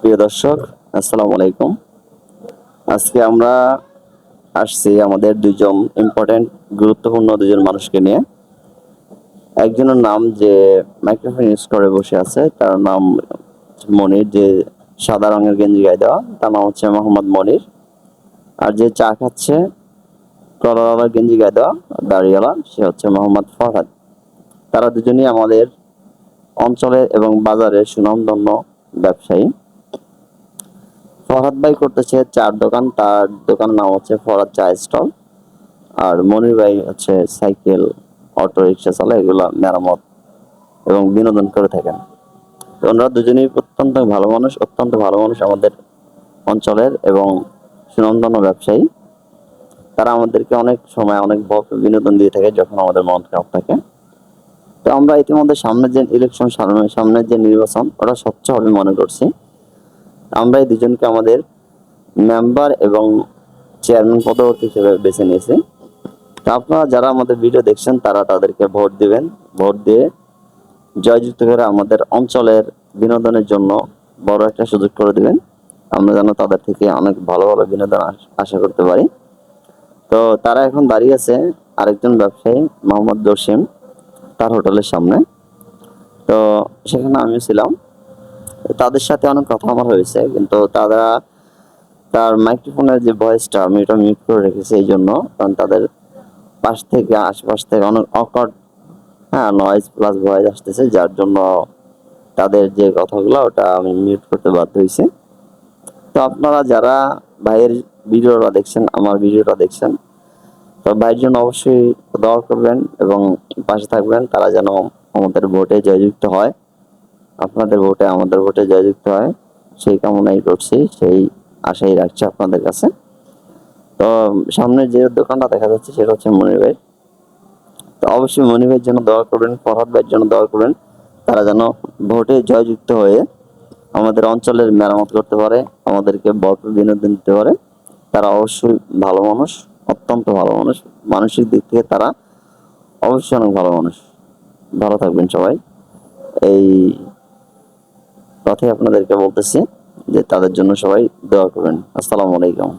প্রিয় দর্শক, আসসালামু আলাইকুম। আজকে আমরা আসছি আমাদের দুজন ইম্পর্টেন্ট গুরুত্বপূর্ণ দুজন মানুষকে নিয়ে। একজনের নাম যে মাইক্রোফোন ইউজ করে বসে আছে, তার নাম মনির, যে সাদা রঙের গেঞ্জি গায়ে দেওয়া, তার নাম হচ্ছে মোহাম্মদ মনির। আর যে চা খাচ্ছে কলার গেঞ্জি গায়ে দেওয়া দাড়িওয়ালা, সে হচ্ছে মোহাম্মদ ফরহাদ। তারা দুজনই আমাদের অঞ্চলের এবং বাজারের সুনামধন্য ব্যবসায়ী। ফরহাদ ভাই করতেছে চার দোকান, তার দোকানের নাম হচ্ছে ফরহাদ চা স্টল। আর মনির ভাই হচ্ছে সাইকেল, অটো রিক্সা চালায়, এগুলা মেরামত এবং বিনোদন করে থাকেন। তো ওনারা দুজনেই অত্যন্ত ভালো মানুষ আমাদের অঞ্চলের এবং সুনামধন্য ব্যবসায়ী। তারা আমাদেরকে অনেক সময় অনেক বিনোদন দিয়ে থাকে যখন আমাদের মন খারাপ থাকে। তো আমরা ইতিমধ্যে সামনের যে ইলেকশন, সামনের যে নির্বাচন, ওটা স্বচ্ছ হবে মনে করছি। আমরা এই দুজনকে আমাদের মেম্বার এবং চেয়ারম্যান পদবর্তী হিসেবে বেছে নিয়েছি। তো আপনারা যারা আমাদের ভিডিও দেখছেন তারা তাদেরকে ভোট দিবেন। ভোট দিয়ে জয়যুক্ত করে আমাদের অঞ্চলের বিনোদনের জন্য বড় একটা সুযোগ করে দিবেন। আমরা যেন তাদের থেকে অনেক ভালো ভালো বিনোদন আশা করতে পারি। তো তারা এখন দাঁড়িয়ে আছে আরেকজন ব্যবসায়ী মোহাম্মদ জসিম, তার হোটেলের সামনে। তো সেখানে আমিও ছিলাম। তাদের সাথে অনেক কথা আমার হয়েছে, কিন্তু তার মাইক্রোফোনের যে ভয়েসটা আমি এটা মিউট করে রেখেছি এই জন্য, কারণ তাদের আশপাশ থেকে অনেক অকওয়ার্ড নয়েজ প্লাস ভয়েস আসতেছে, যার জন্য তাদের যে কথাগুলো ওটা আমি মিউট করতে বাধ্য হয়েছি। তো আপনারা যারা ভাইয়ের আমার ভিডিওটা দেখছেন, তো ভাইয়ের জন্য অবশ্যই দোয়া করবেন এবং পাশে থাকবেন। তারা যেন আমাদের ভোটে জয়যুক্ত হয়, আপনাদের ভোটে আমাদের ভোটে জয়যুক্ত হয়, সেই কামনাই করছি, সেই আশাই রাখছি আপনাদের কাছে। তো সামনে যে দোকানটা দেখা যাচ্ছে সেটা হচ্ছে মনির ভাই। তো অবশ্যই মনির ভাইয়ের জন্য দোয়া করবেন, ফরহাদ ভাইয়ের জন্য দোয়া করবেন। তারা যেন ভোটে জয়যুক্ত হয়ে আমাদের অঞ্চলের মেরামত করতে পারে, আমাদেরকে ভরপুর বিনোদন দিতে পারে। তারা অবশ্যই ভালো মানুষ, অত্যন্ত ভালো মানুষ। মানসিক দিক থেকে তারা অবশ্যই অনেক ভালো মানুষ। ভালো থাকবেন সবাই। এই কথাই আপনাদেরকে বলতেছি যে তাদের জন্য সবাই দোয়া করবেন। আসসালামু আলাইকুম।